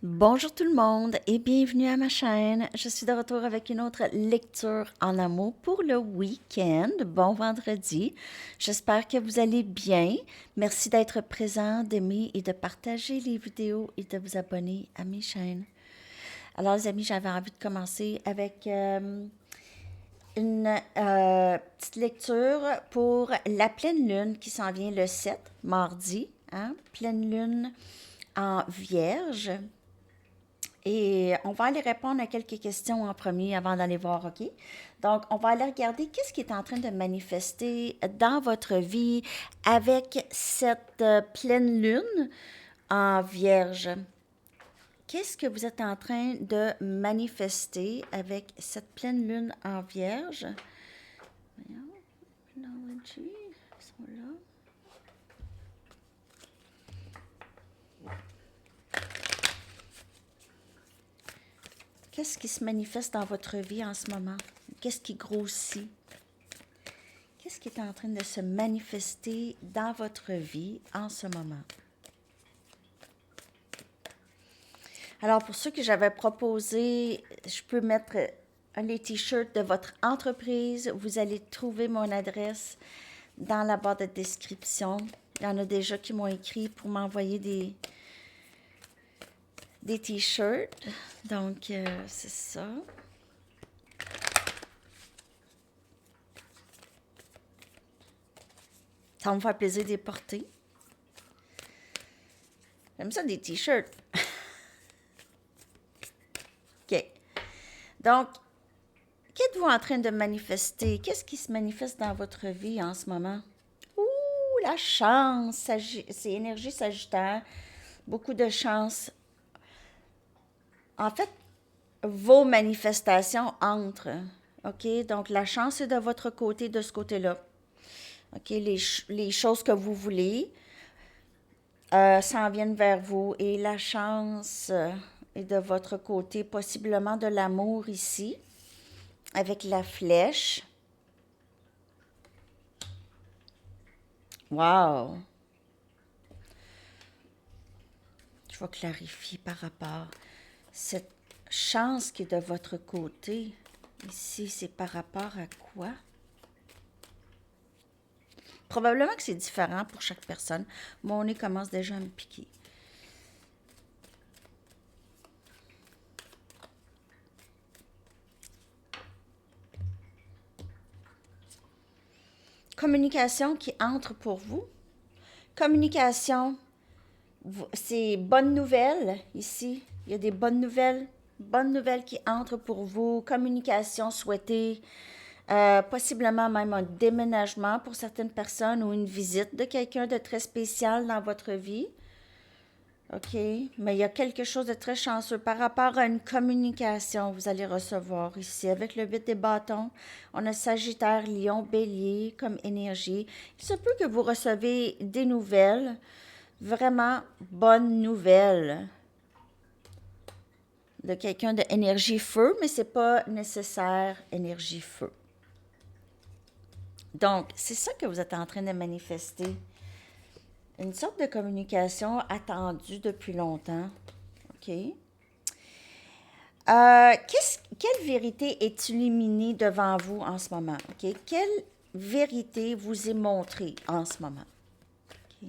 Bonjour tout le monde et bienvenue à ma chaîne. Je suis de retour avec une autre lecture en amour pour le week-end. Bon vendredi. J'espère que vous allez bien. Merci d'être présent, d'aimer et de partager les vidéos et de vous abonner à mes chaînes. Alors les amis, j'avais envie de commencer avec une petite lecture pour la pleine lune qui s'en vient le 7, mardi. Hein? Pleine lune en Vierge. Et on va aller répondre à quelques questions en premier avant d'aller voir, OK? Donc, on va aller regarder qu'est-ce qui est en train de manifester dans votre vie avec cette pleine lune en Vierge. Qu'est-ce que vous êtes en train de manifester avec cette pleine lune en Vierge? Voyons, Astrology, ils sont là. Qu'est-ce qui se manifeste dans votre vie en ce moment? Qu'est-ce qui grossit? Qu'est-ce qui est en train de se manifester dans votre vie en ce moment? Alors, pour ceux que j'avais proposé, je peux mettre les t-shirts de votre entreprise. Vous allez trouver mon adresse dans la barre de description. Il y en a déjà qui m'ont écrit pour m'envoyer des t-shirts. Donc, c'est ça. Ça va me faire plaisir de les porter. J'aime ça, des t-shirts. OK. Donc, qu'êtes-vous en train de manifester? Qu'est-ce qui se manifeste dans votre vie en ce moment? Ouh, la chance! C'est énergie sagittaire. Beaucoup de chance. En fait, vos manifestations entrent. OK? Donc, la chance est de votre côté, de ce côté-là. OK? Les choses que vous voulez s'en viennent vers vous. Et la chance est de votre côté, possiblement de l'amour ici, avec la flèche. Wow! Je vais clarifier par rapport à cette chance qui est de votre côté. Ici, c'est par rapport à quoi? Probablement que c'est différent pour chaque personne. Mon nez commence déjà à me piquer. Communication qui entre pour vous. Communication, c'est bonne nouvelle ici. Il y a des bonnes nouvelles qui entrent pour vous. Communication souhaitée. Possiblement même un déménagement pour certaines personnes ou une visite de quelqu'un de très spécial dans votre vie. OK, mais il y a quelque chose de très chanceux par rapport à une communication que vous allez recevoir ici. Avec le 8 des bâtons, on a Sagittaire, Lion, Bélier comme énergie. Il se peut que vous recevez des nouvelles, vraiment bonnes nouvelles de quelqu'un de énergie feu, mais c'est pas nécessaire énergie feu. Donc, c'est ça que vous êtes en train de manifester. Une sorte de communication attendue depuis longtemps. OK? Quelle vérité est illuminée devant vous en ce moment? OK? Quelle vérité vous est montrée en ce moment? OK?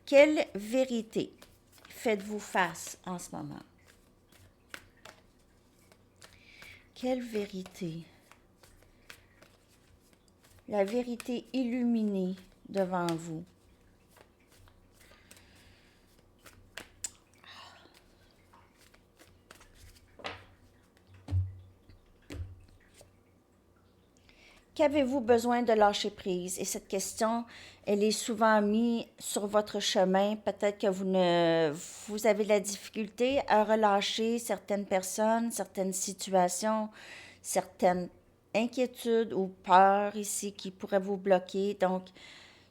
Quelle vérité faites-vous face en ce moment? Quelle vérité? La vérité illuminée devant vous. Qu'avez-vous besoin de lâcher prise? Et cette question, elle est souvent mise sur votre chemin. Peut-être que vous avez de la difficulté à relâcher certaines personnes, certaines situations, certaines inquiétudes ou peurs ici qui pourraient vous bloquer. Donc,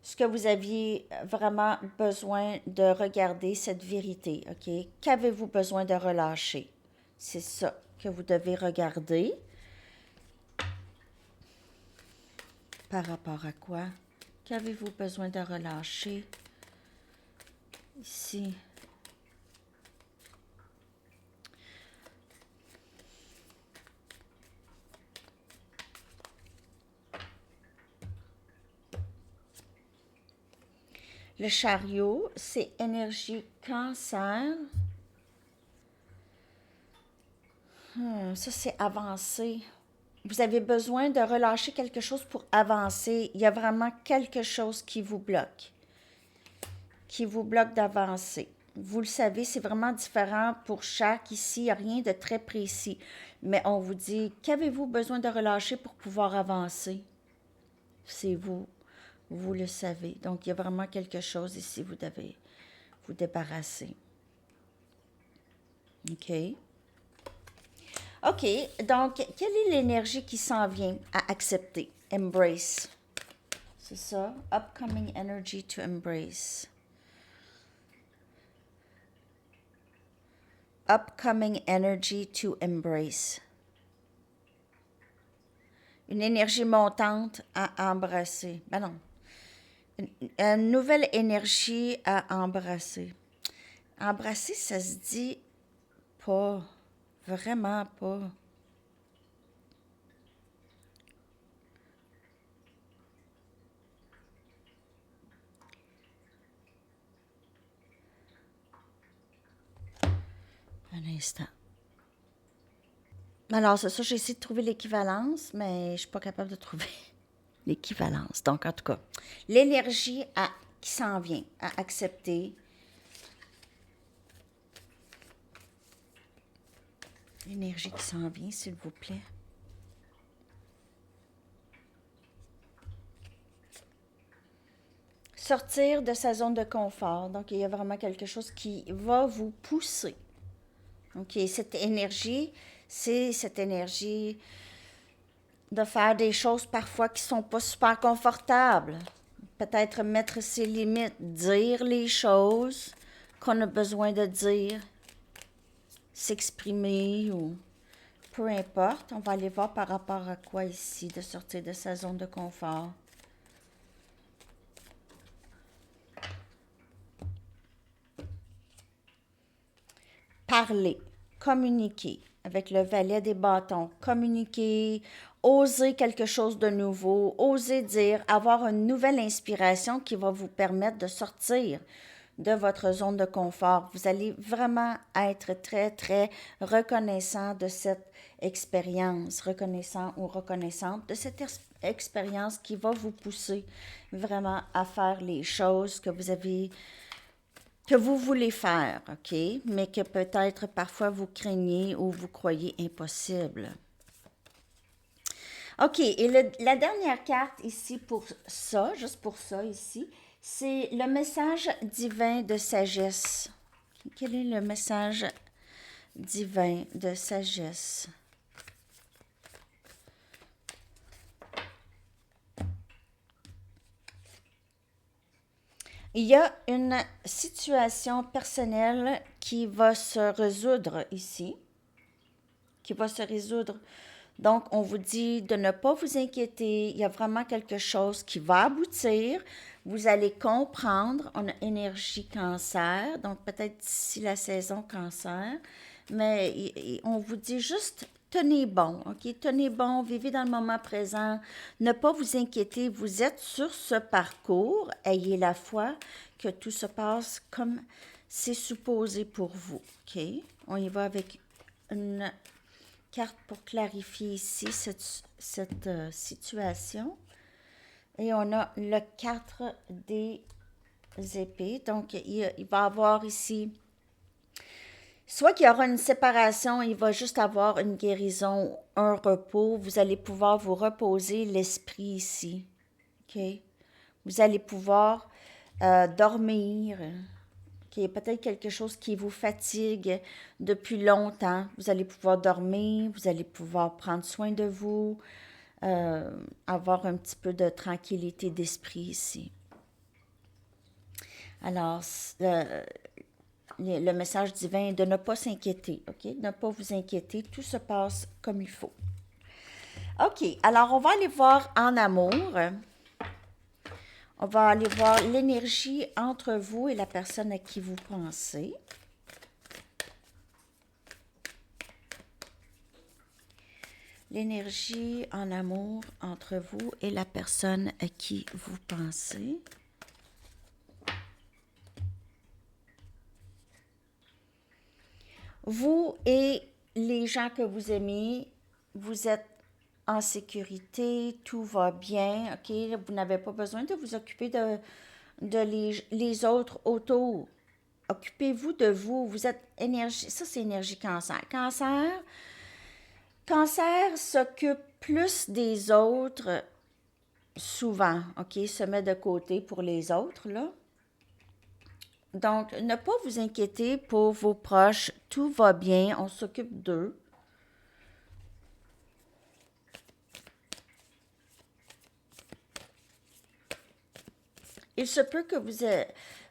ce que vous aviez vraiment besoin de regarder, cette vérité, OK? Qu'avez-vous besoin de relâcher? C'est ça que vous devez regarder. Par rapport à quoi? Qu'avez-vous besoin de relâcher? Ici. Le chariot, c'est énergie cancer. Ça, c'est avancer. Vous avez besoin de relâcher quelque chose pour avancer. Il y a vraiment quelque chose qui vous bloque d'avancer. Vous le savez, c'est vraiment différent pour chaque ici. Il n'y a rien de très précis. Mais on vous dit, qu'avez-vous besoin de relâcher pour pouvoir avancer? C'est vous. Vous le savez. Donc, il y a vraiment quelque chose ici. Vous devez vous débarrasser. OK? OK. Donc, quelle est l'énergie qui s'en vient à accepter? Embrace. C'est ça. Upcoming energy to embrace. Upcoming energy to embrace. Une énergie montante à embrasser. Ben non. Une nouvelle énergie à embrasser. Embrasser, ça se dit pas. Vraiment pas. Un instant. Alors, c'est ça, j'ai essayé de trouver l'équivalence, mais je ne suis pas capable de trouver l'équivalence. Donc, en tout cas, l'énergie qui s'en vient à accepter. L'énergie qui s'en vient, s'il vous plaît. Sortir de sa zone de confort. Donc, il y a vraiment quelque chose qui va vous pousser. OK, cette énergie, c'est cette énergie de faire des choses parfois qui ne sont pas super confortables. Peut-être mettre ses limites, dire les choses qu'on a besoin de dire, s'exprimer ou peu importe. On va aller voir par rapport à quoi ici, de sortir de sa zone de confort. Parler, communiquer avec le valet des bâtons, communiquer, oser quelque chose de nouveau, oser dire, avoir une nouvelle inspiration qui va vous permettre de sortir de votre zone de confort. Vous allez vraiment être très, très reconnaissant de cette expérience, reconnaissant ou reconnaissante de cette expérience qui va vous pousser vraiment à faire les choses que vous voulez faire, OK? Mais que peut-être parfois vous craignez ou vous croyez impossible. OK, et la dernière carte ici pour ça, juste pour ça ici, c'est le message divin de sagesse. Quel est le message divin de sagesse? Il y a une situation personnelle qui va se résoudre ici, qui va se résoudre. Donc, on vous dit de ne pas vous inquiéter. Il y a vraiment quelque chose qui va aboutir. Vous allez comprendre. On a énergie cancer, donc peut-être d'ici la saison cancer. Mais on vous dit juste tenez bon, OK? Tenez bon, vivez dans le moment présent. Ne pas vous inquiéter. Vous êtes sur ce parcours. Ayez la foi que tout se passe comme c'est supposé pour vous, OK? On y va avec une carte pour clarifier ici cette situation. Et on a le 4 des épées. Donc, il va y avoir ici, soit qu'il y aura une séparation, il va juste avoir une guérison, un repos. Vous allez pouvoir vous reposer l'esprit ici. OK? Vous allez pouvoir dormir. Qu'il y ait peut-être quelque chose qui vous fatigue depuis longtemps. Vous allez pouvoir dormir, vous allez pouvoir prendre soin de vous, avoir un petit peu de tranquillité d'esprit ici. Alors, le message divin est de ne pas s'inquiéter, OK? Ne pas vous inquiéter, tout se passe comme il faut. OK, alors on va aller voir en amour. On va aller voir l'énergie entre vous et la personne à qui vous pensez. L'énergie en amour entre vous et la personne à qui vous pensez. Vous et les gens que vous aimez, vous êtes en sécurité, tout va bien, OK? Vous n'avez pas besoin de vous occuper de les autres autour. Occupez-vous de vous. Vous êtes énergie. Ça, c'est énergie cancer. Cancer s'occupe plus des autres souvent, OK? Se met de côté pour les autres, là. Donc, ne pas vous inquiéter pour vos proches. Tout va bien. On s'occupe d'eux. Il se peut que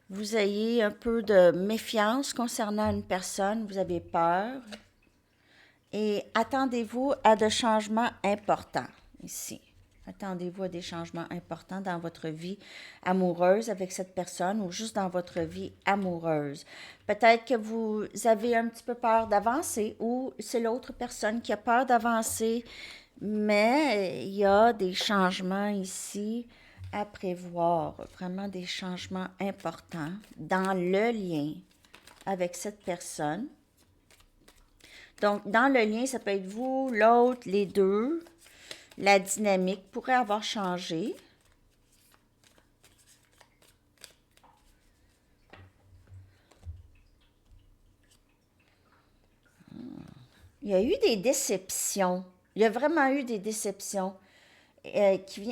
vous ayez un peu de méfiance concernant une personne. Vous avez peur. Et attendez-vous à de changements importants ici. Attendez-vous à des changements importants dans votre vie amoureuse avec cette personne ou juste dans votre vie amoureuse. Peut-être que vous avez un petit peu peur d'avancer ou c'est l'autre personne qui a peur d'avancer, mais il y a des changements ici à prévoir, vraiment des changements importants dans le lien avec cette personne. Donc, dans le lien, ça peut être vous, l'autre, les deux. La dynamique pourrait avoir changé. Il y a eu des déceptions. Il y a vraiment eu des déceptions.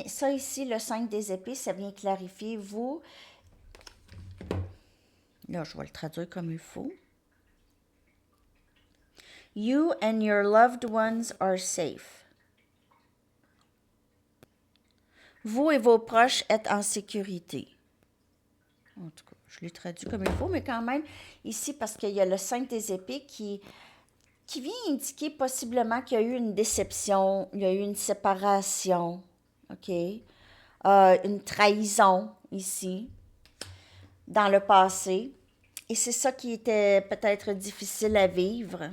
Ça ici, le 5 des épées, ça vient clarifier. Vous, là, je vais le traduire comme il faut. You and your loved ones are safe. Vous et vos proches êtes en sécurité. En tout cas, je l'ai traduit comme il faut, mais quand même, ici, parce qu'il y a le 5 des épées qui vient indiquer possiblement qu'il y a eu une déception, il y a eu une séparation, OK? Une trahison ici, dans le passé. Et c'est ça qui était peut-être difficile à vivre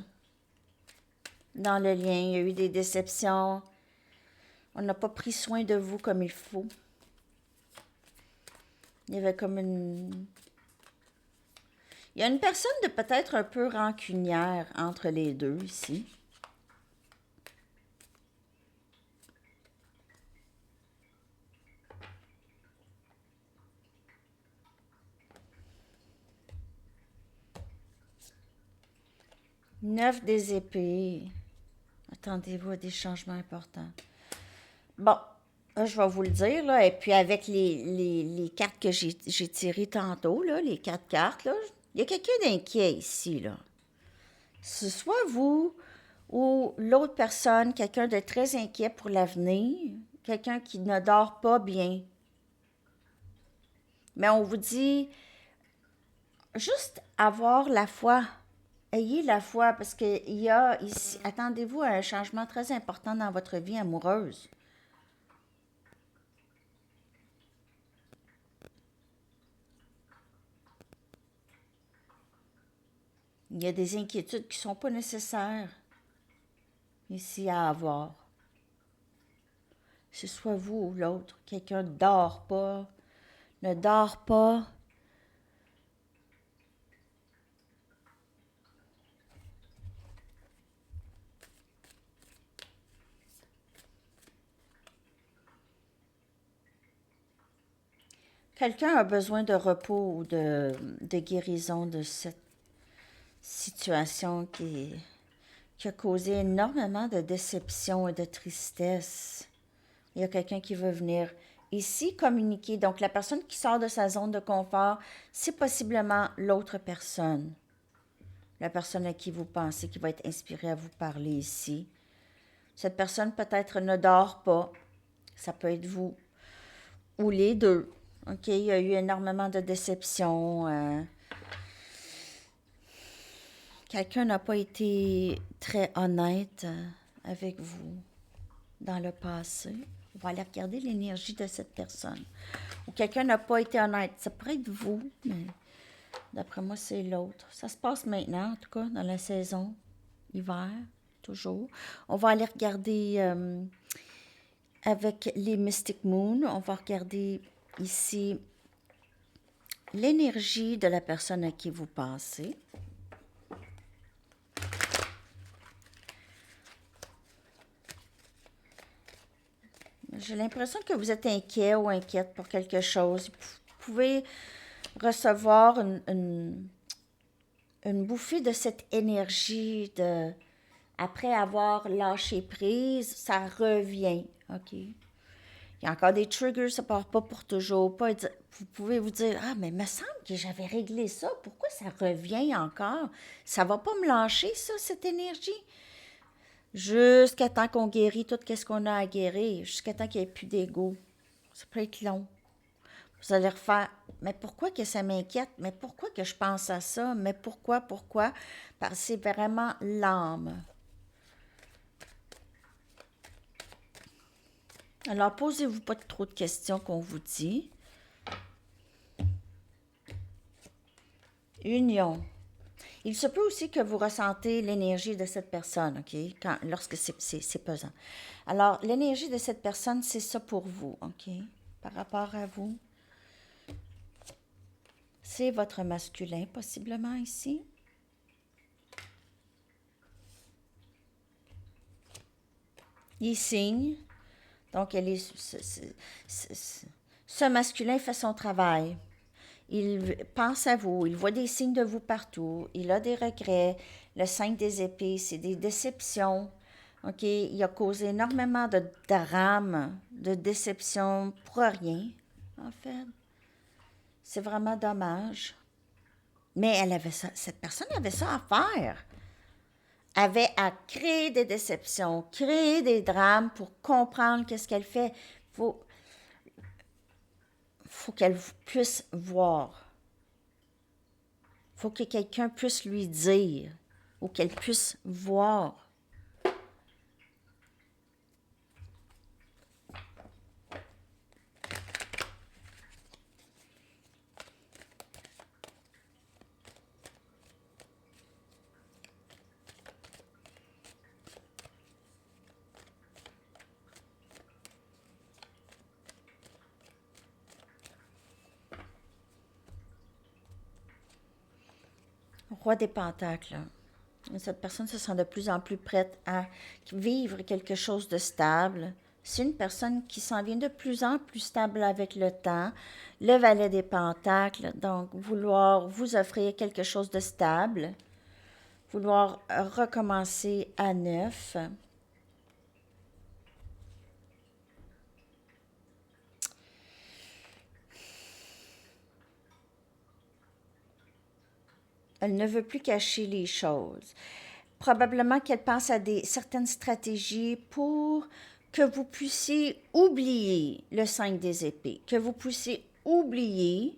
dans le lien. Il y a eu des déceptions. On n'a pas pris soin de vous comme il faut. Il y avait comme une... Il y a une personne de peut-être un peu rancunière entre les deux ici. Neuf des épées. Attendez-vous à des changements importants. Bon, là, je vais vous le dire, là, et puis avec les cartes que j'ai tirées tantôt, là, les 4 cartes, là, il y a quelqu'un d'inquiet ici, là. Ce soit vous ou l'autre personne, quelqu'un de très inquiet pour l'avenir, quelqu'un qui ne dort pas bien. Mais on vous dit, juste avoir la foi. Ayez la foi, parce qu'il y a ici, attendez-vous à un changement très important dans votre vie amoureuse. Il y a des inquiétudes qui ne sont pas nécessaires ici à avoir. Que ce soit vous ou l'autre, quelqu'un ne dort pas, ne dort pas. Quelqu'un a besoin de repos ou de guérison de cette situation qui a causé énormément de déception et de tristesse. Il y a quelqu'un qui veut venir ici communiquer. Donc, la personne qui sort de sa zone de confort, c'est possiblement l'autre personne. La personne à qui vous pensez qui va être inspirée à vous parler ici. Cette personne peut-être ne dort pas. Ça peut être vous. Ou les deux. OK, il y a eu énormément de déceptions. Quelqu'un n'a pas été très honnête avec vous dans le passé. On va aller regarder l'énergie de cette personne. Ou quelqu'un n'a pas été honnête. Ça pourrait être vous, mais d'après moi, c'est l'autre. Ça se passe maintenant, en tout cas, dans la saison hiver, toujours. On va aller regarder avec les Mystic Moon. On va regarder ici l'énergie de la personne à qui vous pensez. J'ai l'impression que vous êtes inquiet ou inquiète pour quelque chose. Vous pouvez recevoir une bouffée de cette énergie de après avoir lâché prise, ça revient. OK? Il y a encore des triggers, ça part pas pour toujours. Vous pouvez vous dire, ah, mais il me semble que j'avais réglé ça. Pourquoi ça revient encore? Ça va pas me lâcher, ça, cette énergie? Jusqu'à temps qu'on guérit tout ce qu'on a à guérir, jusqu'à temps qu'il n'y ait plus d'ego. Ça peut être long. Vous allez refaire, mais pourquoi que ça m'inquiète? Mais pourquoi que je pense à ça? Mais pourquoi? Parce que c'est vraiment l'âme. Alors, posez-vous pas trop de questions qu'on vous dit. Union. Il se peut aussi que vous ressentez l'énergie de cette personne, OK? Lorsque c'est pesant. Alors, l'énergie de cette personne, c'est ça pour vous, OK? Par rapport à vous. C'est votre masculin, possiblement, ici. Il signe. Donc, ce masculin fait son travail. Il pense à vous, il voit des signes de vous partout, il a des regrets. Le 5 des épées, c'est des déceptions. OK? Il a causé énormément de drames, de déceptions pour rien, en fait. C'est vraiment dommage. Mais cette personne avait ça à faire. Avait à créer des déceptions, créer des drames pour comprendre qu'est-ce qu'elle fait. Faut qu'elle puisse voir. Faut que quelqu'un puisse lui dire ou qu'elle puisse voir. Roi des Pentacles. Cette personne se sent de plus en plus prête à vivre quelque chose de stable. C'est une personne qui s'en vient de plus en plus stable avec le temps. Le Valet des Pentacles, donc vouloir vous offrir quelque chose de stable, vouloir recommencer à neuf. Elle ne veut plus cacher les choses. Probablement qu'elle pense à certaines stratégies pour que vous puissiez oublier le 5 des épées, que vous puissiez oublier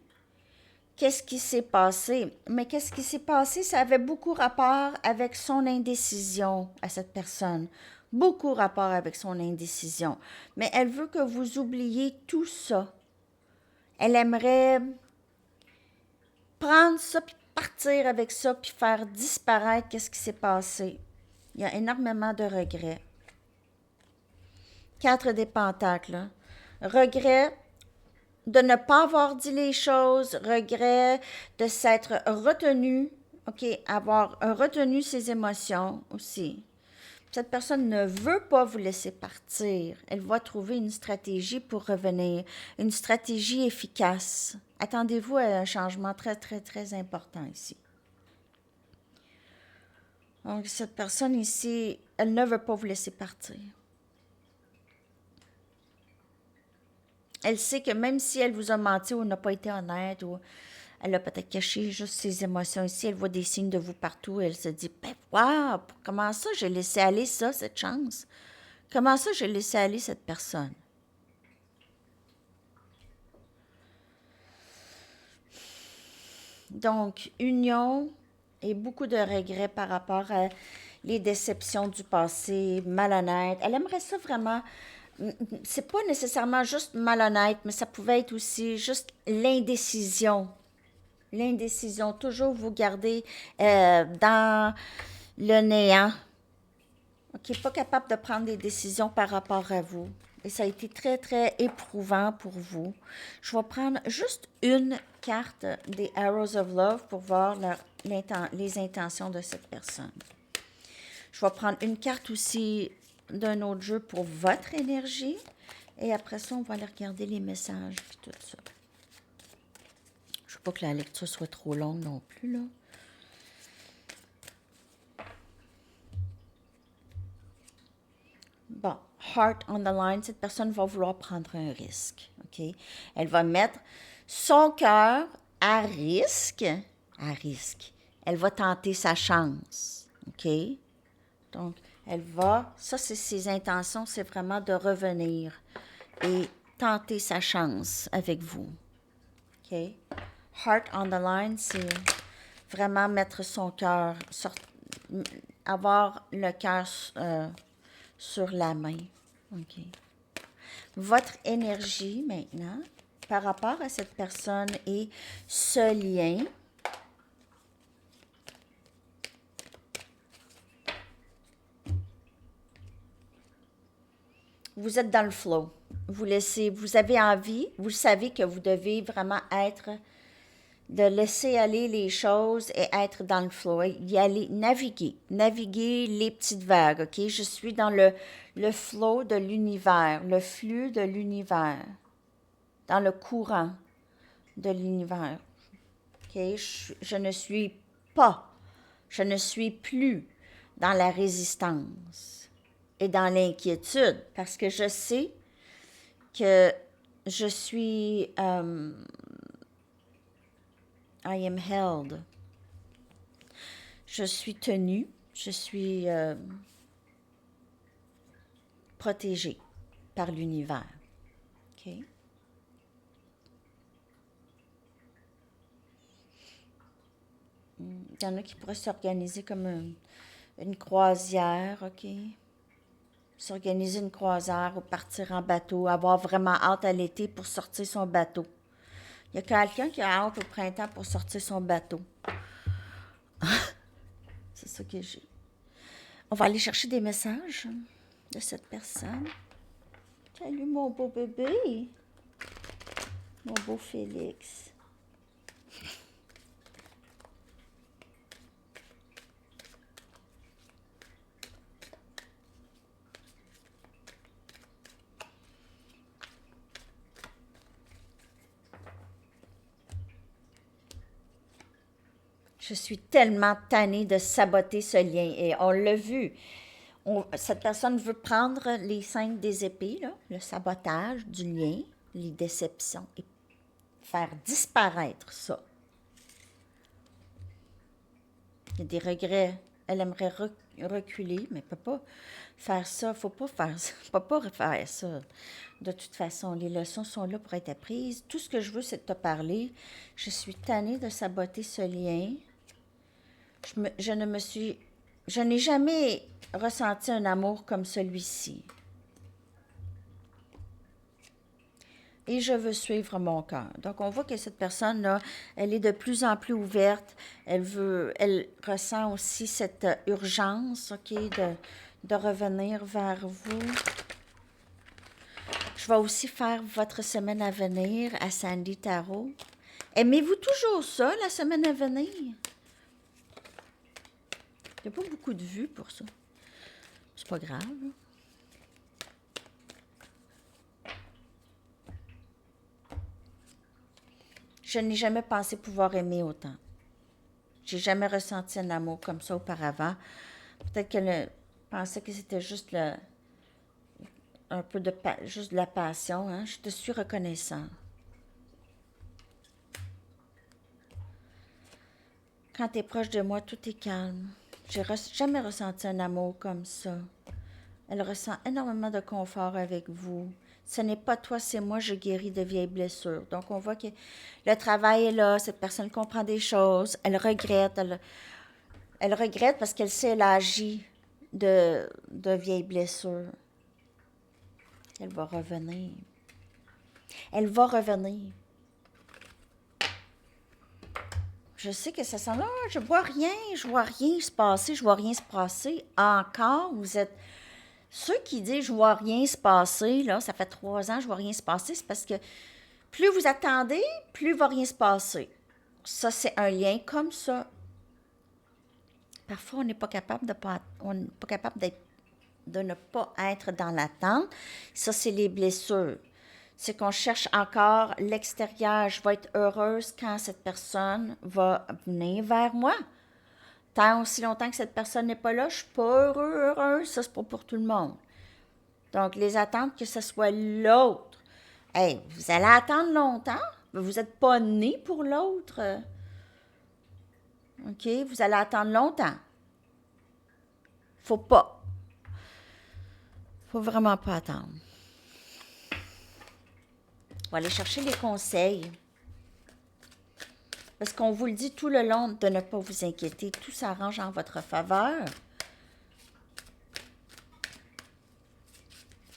qu'est-ce qui s'est passé. Mais qu'est-ce qui s'est passé, ça avait beaucoup rapport avec son indécision à cette personne. Beaucoup rapport avec son indécision. Mais elle veut que vous oubliez tout ça. Elle aimerait prendre ça puis partir avec ça puis faire disparaître qu'est-ce qui s'est passé. Il y a énormément de regrets. 4 des Pentacles. Regret de ne pas avoir dit les choses, regret de s'être retenu, OK, avoir retenu ses émotions aussi. Cette personne ne veut pas vous laisser partir. Elle va trouver une stratégie pour revenir, une stratégie efficace. Attendez-vous à un changement très, très, très important ici. Donc, cette personne ici, elle ne veut pas vous laisser partir. Elle sait que même si elle vous a menti ou n'a pas été honnête, ou elle a peut-être caché juste ses émotions ici, elle voit des signes de vous partout, et elle se dit, ben, wow, comment ça j'ai laissé aller ça, cette chance? Comment ça j'ai laissé aller cette personne? Donc, union et beaucoup de regrets par rapport à les déceptions du passé, malhonnêtes. Elle aimerait ça vraiment. C'est pas nécessairement juste malhonnête, mais ça pouvait être aussi juste l'indécision. L'indécision, toujours vous garder dans le néant. OK, pas capable de prendre des décisions par rapport à vous. Et ça a été très, très éprouvant pour vous. Je vais prendre juste une carte des Arrows of Love pour voir les intentions de cette personne. Je vais prendre une carte aussi d'un autre jeu pour votre énergie. Et après ça, on va aller regarder les messages et tout ça. Je ne veux pas que la lecture soit trop longue non plus, là. Bon, heart on the line, cette personne va vouloir prendre un risque, OK? Elle va mettre son cœur à risque, à risque. Elle va tenter sa chance, OK? Donc, elle va, ça c'est ses intentions, c'est vraiment de revenir et tenter sa chance avec vous, OK? Heart on the line, c'est vraiment mettre son cœur, avoir le cœur sur la main. OK. Votre énergie maintenant par rapport à cette personne et ce lien. Vous êtes dans le flow. Vous avez envie, vous savez que vous devez vraiment être, de laisser aller les choses et être dans le flow, y aller, naviguer les petites vagues, OK? Je suis dans le flow de l'univers, le flux de l'univers, dans le courant de l'univers, OK? Je ne suis pas, je ne suis plus dans la résistance et dans l'inquiétude, parce que je sais que je suis... I am held. Je suis tenue, je suis protégée par l'univers. OK? Il y en a qui pourraient s'organiser comme une croisière, OK? S'organiser une croisière ou partir en bateau, avoir vraiment hâte à l'été pour sortir son bateau. Il y a quelqu'un qui a hâte au printemps pour sortir son bateau. C'est ça que j'ai. On va aller chercher des messages de cette personne. Salut mon beau bébé. Mon beau Félix. Je suis tellement tannée de saboter ce lien. Et on l'a vu. Cette personne veut prendre les 5 des épées, là, le sabotage du lien, les déceptions, et faire disparaître ça. Il y a des regrets. Elle aimerait reculer, mais elle ne peut pas faire ça. Il ne faut pas faire ça. Elle ne peut pas refaire ça. De toute façon, les leçons sont là pour être apprises. Tout ce que je veux, c'est de te parler. Je suis tannée de saboter ce lien. Je n'ai jamais ressenti un amour comme celui-ci. Et je veux suivre mon cœur. Donc, on voit que cette personne-là, elle est de plus en plus ouverte. Elle ressent aussi cette urgence, OK, de revenir vers vous. Je vais aussi faire votre semaine à venir à Sandy Tarot. Aimez-vous toujours ça, la semaine à venir? Il n'y a pas beaucoup de vues pour ça. C'est pas grave. Je n'ai jamais pensé pouvoir aimer autant. J'ai jamais ressenti un amour comme ça auparavant. Peut-être qu'elle pensait que c'était juste un peu juste de la passion. Hein? Je te suis reconnaissant. Quand tu es proche de moi, tout est calme. J'ai jamais ressenti un amour comme ça. Elle ressent énormément de confort avec vous. Ce n'est pas toi, c'est moi, je guéris de vieilles blessures. Donc, on voit que le travail est là, cette personne comprend des choses, elle regrette, elle regrette parce qu'elle sait, elle agit de vieilles blessures. Elle va revenir. Elle va revenir. Je sais que ça sent là, je vois rien se passer, je vois rien se passer. Encore, vous êtes... Ceux qui disent « je vois rien se passer », là, ça fait 3 ans, je vois rien se passer, c'est parce que plus vous attendez, plus il va rien se passer. Ça, c'est un lien comme ça. Parfois, on n'est pas capable d'être de ne pas être dans l'attente. Ça, c'est les blessures. C'est qu'on cherche encore l'extérieur. Je vais être heureuse quand cette personne va venir vers moi. Tant aussi longtemps que cette personne n'est pas là, je ne suis pas heureuse. Ça, c'est pas pour tout le monde. Donc, les attentes, que ce soit l'autre. Hey, vous allez attendre longtemps? Vous n'êtes pas né pour l'autre. OK? Vous allez attendre longtemps. Faut pas. Faut vraiment pas attendre. On va aller chercher les conseils. Parce qu'on vous le dit tout le long de ne pas vous inquiéter. Tout s'arrange en votre faveur.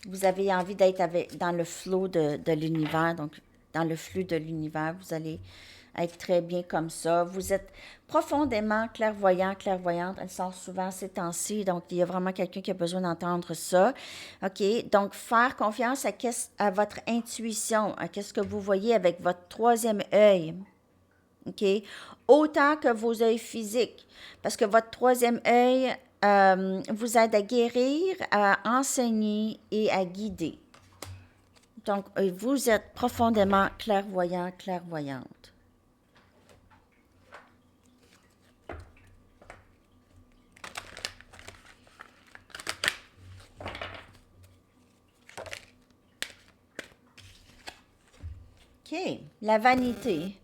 Vous avez envie d'être dans le flot de l'univers. Donc, dans le flux de l'univers, vous allez être très bien comme ça. Vous êtes profondément clairvoyant, clairvoyante. Elle sort souvent ces temps-ci, donc il y a vraiment quelqu'un qui a besoin d'entendre ça. OK? Donc, faire confiance à votre intuition, à ce que vous voyez avec votre troisième œil. OK? Autant que vos œils physiques. Parce que votre troisième œil vous aide à guérir, à enseigner et à guider. Donc, vous êtes profondément clairvoyant, clairvoyante. OK. La vanité.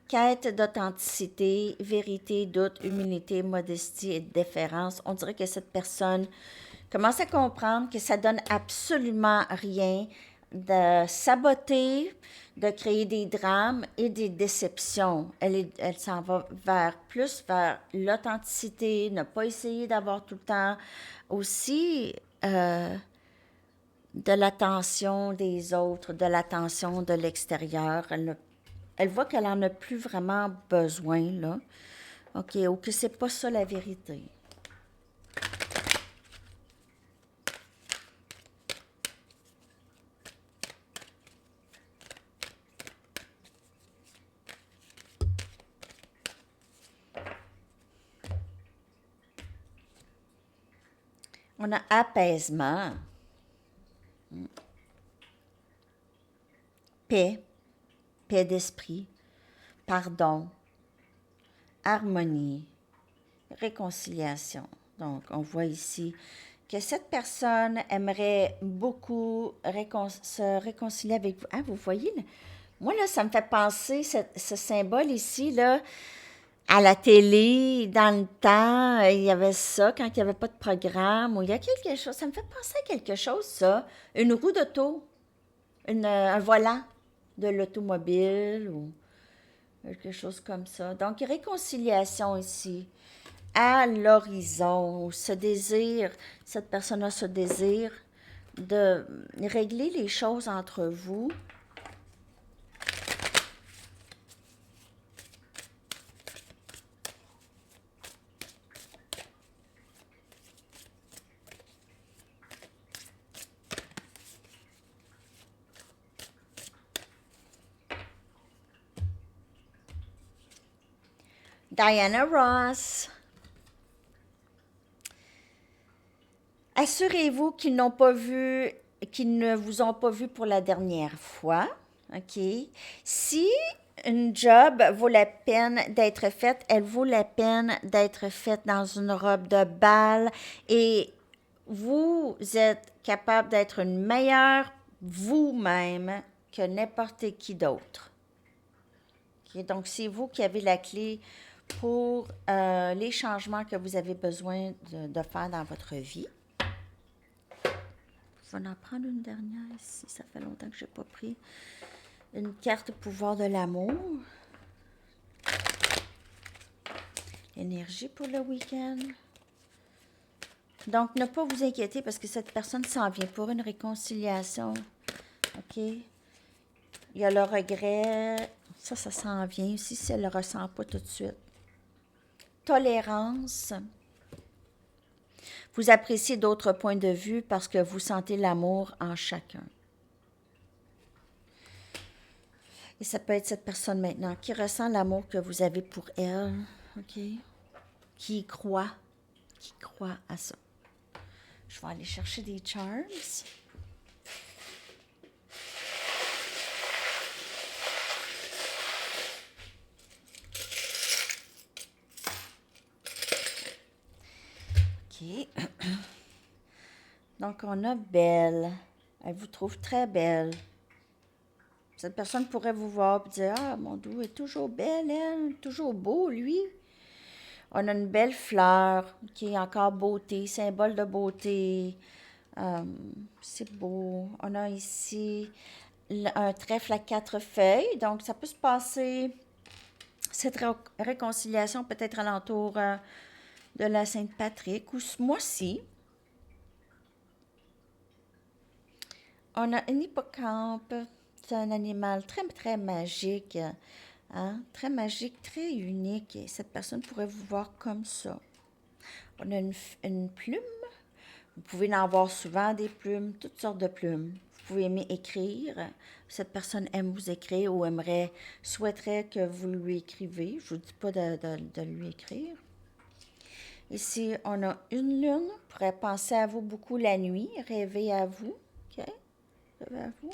Quête d'authenticité, vérité, doute, humilité, modestie et déférence. On dirait que cette personne commence à comprendre que ça donne absolument rien de saboter, de créer des drames et des déceptions. Elle s'en va plus vers l'authenticité, ne pas essayer d'avoir tout le temps aussi de l'attention des autres, de l'attention de l'extérieur. Elle voit qu'elle n'en a plus vraiment besoin, là. OK, ou que c'est pas ça la vérité. On a apaisement, paix, paix d'esprit, pardon, harmonie, réconciliation. Donc, on voit ici que cette personne aimerait beaucoup se réconcilier avec vous. Ah, vous voyez, là? Moi, là, ça me fait penser, ce symbole ici, là, à la télé, dans le temps, il y avait ça, quand il n'y avait pas de programme, ou il y a quelque chose, ça me fait penser à quelque chose, ça. Une roue d'auto, un volant de l'automobile, ou quelque chose comme ça. Donc, réconciliation ici, à l'horizon, où ce désir, cette personne a ce désir de régler les choses entre vous. Diana Ross. Assurez-vous qu'ils ne vous ont pas vu pour la dernière fois. OK? Si une job vaut la peine d'être faite, elle vaut la peine d'être faite dans une robe de bal et vous êtes capable d'être une meilleure vous-même que n'importe qui d'autre. Okay? Donc, c'est vous qui avez la clé pour les changements que vous avez besoin de faire dans votre vie. Je vais en prendre une dernière ici. Ça fait longtemps que je n'ai pas pris. Une carte pouvoir de l'amour. Énergie pour le week-end. Donc, ne pas vous inquiéter parce que cette personne s'en vient pour une réconciliation. OK? Il y a le regret. Ça s'en vient aussi si elle ne le ressent pas tout de suite. Tolérance. Vous appréciez d'autres points de vue parce que vous sentez l'amour en chacun. Et ça peut être cette personne maintenant qui ressent l'amour que vous avez pour elle, OK? Qui croit à ça. Je vais aller chercher des charms. OK. Donc, on a Belle. Elle vous trouve très belle. Cette personne pourrait vous voir et dire, ah, mon Dieu, elle est toujours belle, elle, toujours beau, lui. On a une belle fleur qui est encore beauté, symbole de beauté. C'est beau. On a ici un trèfle à 4 feuilles. Donc, ça peut se passer, cette réconciliation peut-être alentour de la Sainte-Patrick ou ce mois-ci. On a un hippocampe. C'est un animal très, très magique. Hein? Très magique, très unique. Et cette personne pourrait vous voir comme ça. On a une plume. Vous pouvez en avoir souvent des plumes, toutes sortes de plumes. Vous pouvez aimer écrire. Cette personne aime vous écrire ou souhaiterait que vous lui écrivez. Je ne vous dis pas de lui écrire. Ici, on a une lune. On pourrait penser à vous beaucoup la nuit, rêver à vous. OK? Rêver à vous.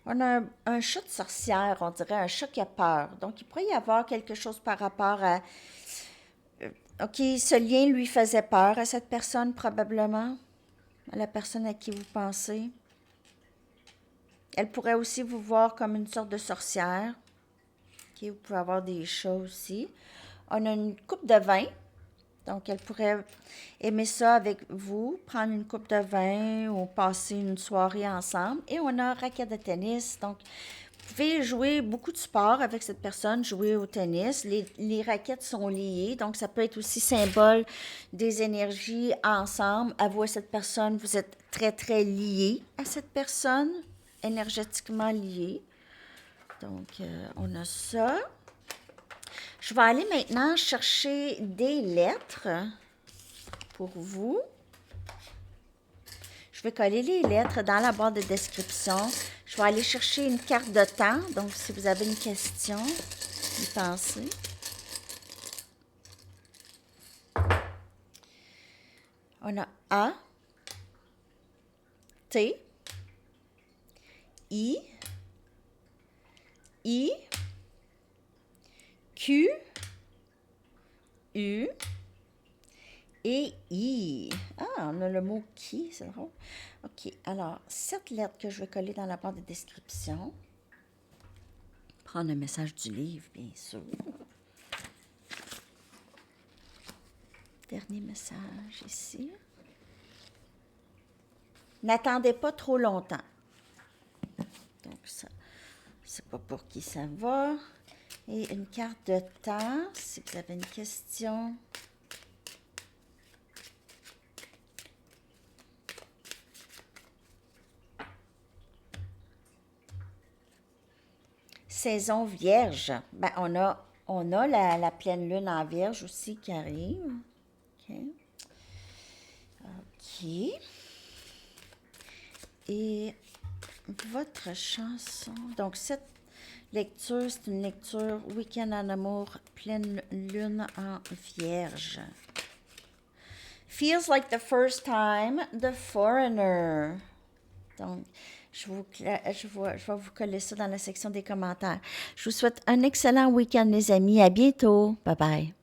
On a un chat de sorcière, on dirait un chat qui a peur. Donc, il pourrait y avoir quelque chose par rapport à... OK, ce lien lui faisait peur à cette personne, probablement, à la personne à qui vous pensez. Elle pourrait aussi vous voir comme une sorte de sorcière. OK, vous pouvez avoir des chats aussi. On a une coupe de vin. Donc, elle pourrait aimer ça avec vous, prendre une coupe de vin ou passer une soirée ensemble. Et on a un raquette de tennis. Donc, vous pouvez jouer beaucoup de sport avec cette personne, jouer au tennis. Les raquettes sont liées, donc ça peut être aussi symbole des énergies ensemble. À vous et cette personne, vous êtes très, très liés à cette personne, énergétiquement liés. Donc, on a ça. Je vais aller maintenant chercher des lettres pour vous. Je vais coller les lettres dans la barre de description. Je vais aller chercher une carte de temps. Donc, si vous avez une question, y pensez. On a A, T, I, Q, U et I. Ah, on a le mot qui, c'est drôle. OK, alors, 7 lettres que je vais coller dans la barre de description. Prendre le message du livre, bien sûr. Dernier message ici. N'attendez pas trop longtemps. Donc, ça, c'est pas pour qui ça va. Et une carte de temps, si vous avez une question. Saison vierge. Ben, on a la pleine lune en vierge aussi qui arrive. OK. OK. Et votre chanson. Donc, cette lecture, c'est une lecture Week-end en amour, pleine lune en vierge. Feels like the first time, The Foreigner. Donc, je vais vous coller ça dans la section des commentaires. Je vous souhaite un excellent week-end, les amis. À bientôt. Bye bye.